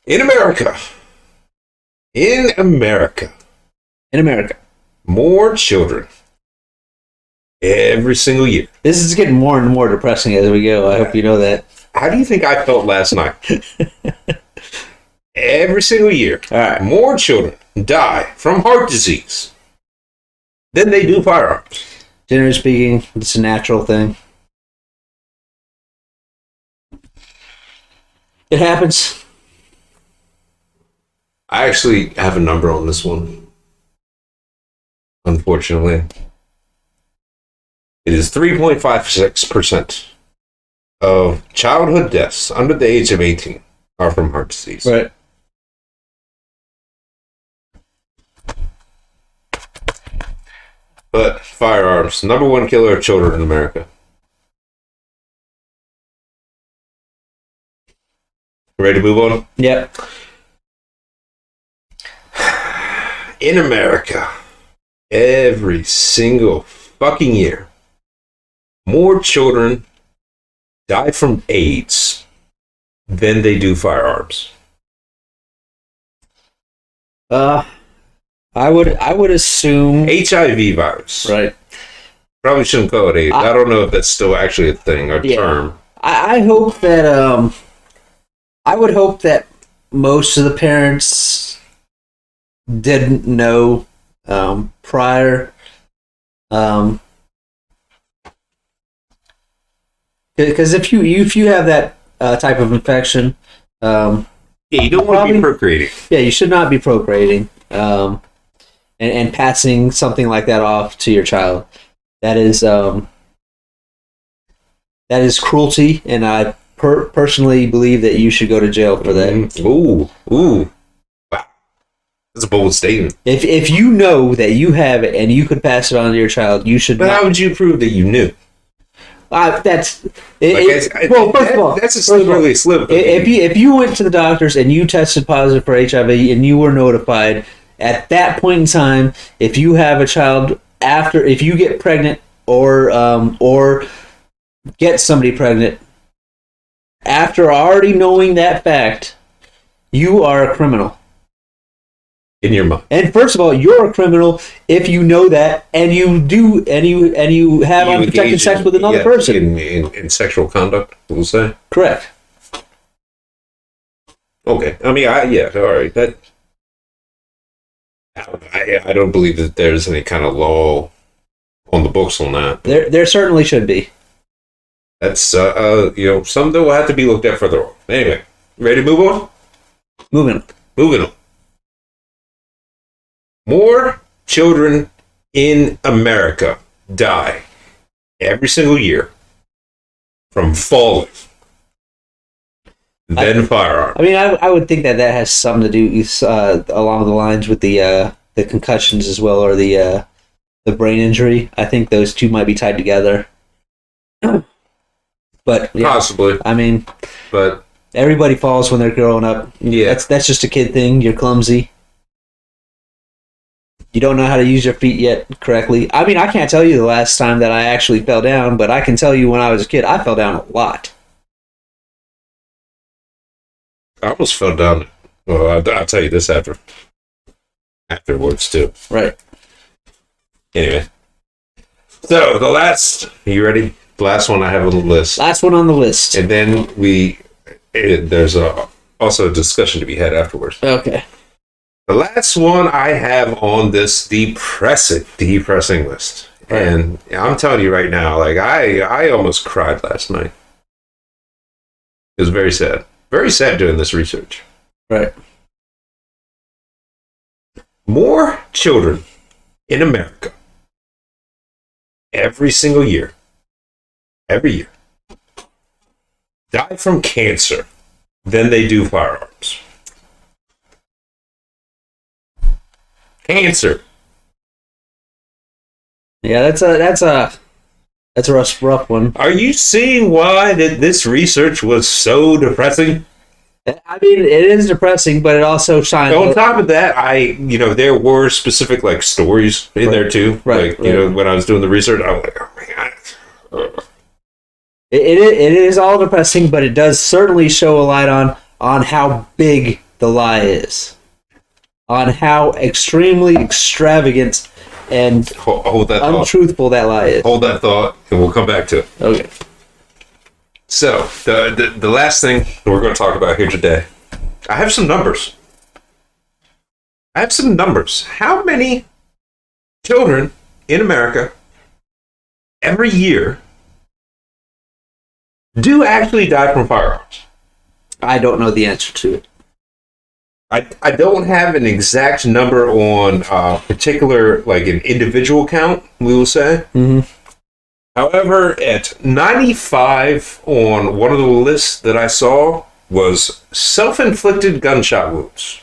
In America, in America, In America. more children every single year. This is getting more and more depressing as we go. I hope you know that. How do you think I felt last night? Every single year, All right. more children die from heart disease than they do firearms. Generally speaking, it's a natural thing. It happens. I actually have a number on this one. Unfortunately, it is 3.56% of childhood deaths under the age of 18 are from heart disease. Right. But firearms, number one killer of children in America. Ready to move on? Yep. In America, every single fucking year, more children die from AIDS than they do firearms. I would assume. HIV virus. Right. Probably shouldn't call it AIDS. I don't know if that's still actually a thing or term. I hope that I would hope that most of the parents didn't know prior. Because if you have that type of infection, Yeah, you don't want to be procreating. Yeah, you should not be procreating. And passing something like that off to your child. That is cruelty, and I personally believe that you should go to jail for that. Ooh, wow, that's a bold statement. If you know that you have it and you could pass it on to your child, you should. But how would you prove that you knew? Well, first of all, that's a slippery slope. If you went to the doctors and you tested positive for HIV and you were notified at that point in time, if you have a child if you get pregnant or get somebody pregnant after already knowing that fact, you are a criminal. In your mind. And first of all, you're a criminal if you know that and you have unprotected sex with another person. In sexual conduct, we'll say. Correct. Okay. I mean, all right. That I don't believe that there's any kind of law on the books on that. There certainly should be. That's something that will have to be looked at further on. Anyway, ready to move on? Moving on. More children in America die every single year from falling than firearms. I mean, I would think that has something to do along the lines with the concussions as well, or the brain injury. I think those two might be tied together. But yeah, possibly. I mean, but everybody falls when they're growing up. Yeah, that's just a kid thing. You're clumsy. You don't know how to use your feet yet correctly. I mean, I can't tell you the last time that I actually fell down, but I can tell you when I was a kid, I fell down a lot. I almost fell down. Well, I'll tell you this afterwards too. Right. Anyway, so you ready? The last one I have on the list. Last one on the list. And then there's also a discussion to be had afterwards. Okay. The last one I have on this depressing list. Right. And I'm telling you right now, like I almost cried last night. It was very sad. Very sad doing this research. Right. More children in America every single year, die from cancer than they do firearms. Cancer. Yeah, that's a rough one. Are you seeing why this research was so depressing? I mean, it is depressing, but it also shines. On top of that, there were specific like stories in there too. Right. Like, when I was doing the research, I was like, oh my god. It is all depressing, but it does certainly show a light on how big the lie is, on how extremely extravagant and Hold that thought. untruthful that lie is. Hold that thought, and we'll come back to it. Okay. So, the last thing we're going to talk about here today, I have some numbers. How many children in America every year do actually die from firearms? I don't know the answer to it. I don't have an exact number on particular, like an individual count, we will say. Mm-hmm. However, at 95 on one of the lists that I saw was self-inflicted gunshot wounds.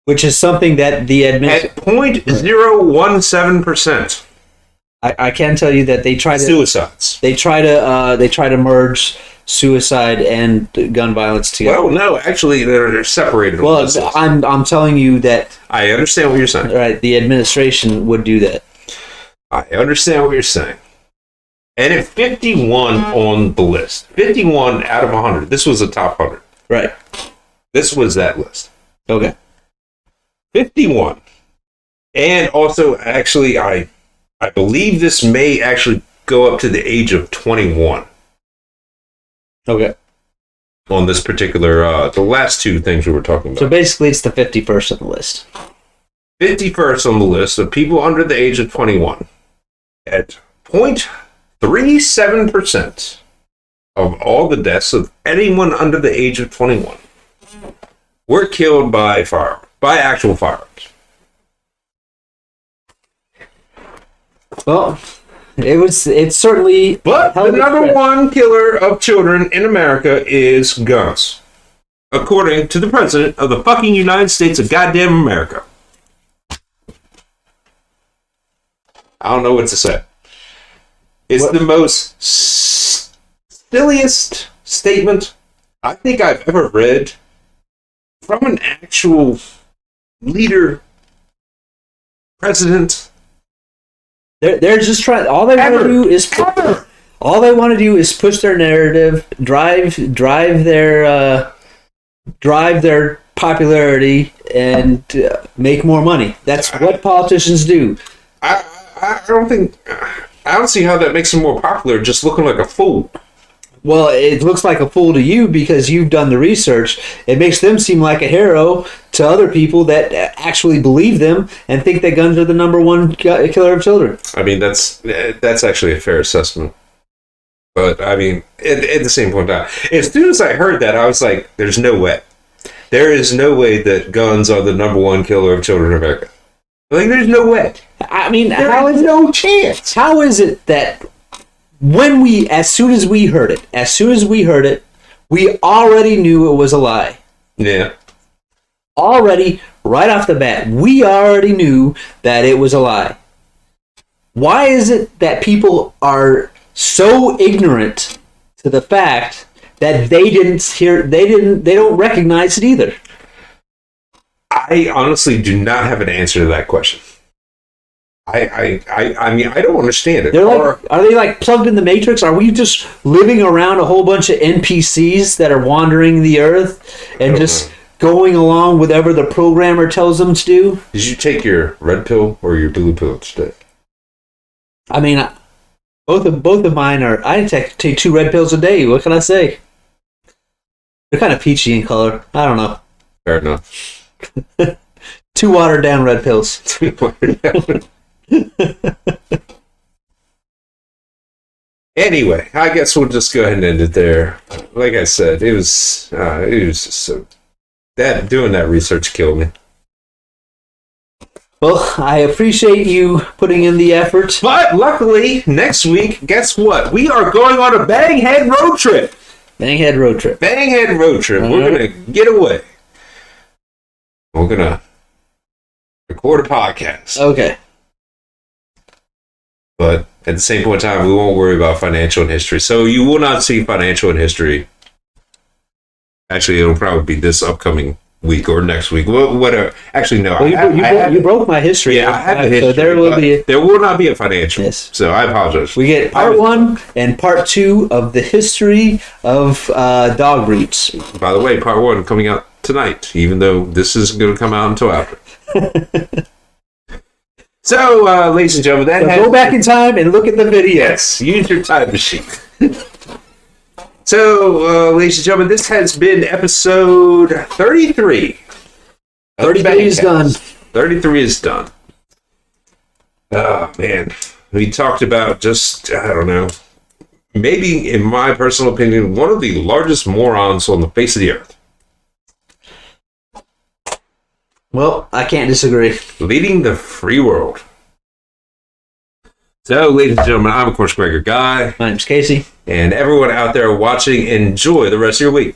Which is something that the At 0.017%. I can tell you that they try to Suicides. they try to merge suicide and gun violence together. Well, no, actually, they're separated. Well, I'm telling you that I understand what you're saying. right, the administration would do that. I understand what you're saying. And at 51 on the list, 51 out of 100, this was the top 100. Right. This was that list. Okay. 51. And also, actually, I believe this may actually go up to the age of 21 Okay. on this particular, the last two things we were talking So about. basically, it's the 51st on the list. 51st on the list of people under the age of 21 at 0.37% of all the deaths of anyone under the age of 21 were killed by actual firearms. Well, it's certainly But the held number its breath. one killer of children in America is guns, according to the president of the fucking United States of goddamn America. I don't know what to say. It's the most silliest statement I think I've ever read from an actual leader, president. They're just trying. All they want to do is push their narrative, drive their popularity, and make more money. That's what politicians do. I don't see how that makes him more popular. Just looking like a fool. Well, it looks like a fool to you because you've done the research. It makes them seem like a hero to other people that actually believe them and think that guns are the number one killer of children. I mean, that's actually a fair assessment. But I mean, at the same point, as soon as I heard that, I was like, "There's no way. There is no way that guns are the number one killer of children in America. Like, there's no way. I mean, There is no chance." how is it that as soon as we heard it, we already knew it was a lie. Yeah. Already, right off the bat, we already knew that it was a lie. Why is it that people are so ignorant to the fact that they don't recognize it either? I honestly do not have an answer to that question. I mean, I don't understand it. Are they like plugged in the Matrix? Are we just living around a whole bunch of NPCs that are wandering the earth and just going along with whatever the programmer tells them to do? Did you take your red pill or your blue pill today? I mean, both of mine are. I take 2 red pills a day. What can I say? They're kind of peachy in color. I don't know. Fair enough. 2 watered down red pills. Anyway, I guess we'll just go ahead and end it there. Like I said, it was so that doing that research killed me. Well, I appreciate you putting in the effort. But luckily, next week, guess what? We are going on a Banghead road trip. Banghead road trip. Banghead road trip. All We're right. gonna get away. We're gonna record a podcast. Okay. But at the same point in time, we won't worry about financial and history. So you will not see financial and history. Actually, it'll probably be this upcoming week or next week. Whatever. Actually, no. Well, you broke my history. Yeah, I have a history. So there will not be a financial. Yes. So I apologize. We get part 1 and part 2 of the history of dog breeds. By the way, part 1 coming out tonight, even though this isn't going to come out until after. So, ladies and gentlemen, that So go back in time and look at the video. Yes, use your time machine. So, ladies and gentlemen, this has been episode 33. 33 is done. 33 is done. Oh, man. We talked about just, I don't know, maybe, in my personal opinion, one of the largest morons on the face of the earth. Well, I can't disagree. Leading the free world. So, ladies and gentlemen, I'm, of course, Gregor Guy. My name's Casey. And everyone out there watching, enjoy the rest of your week.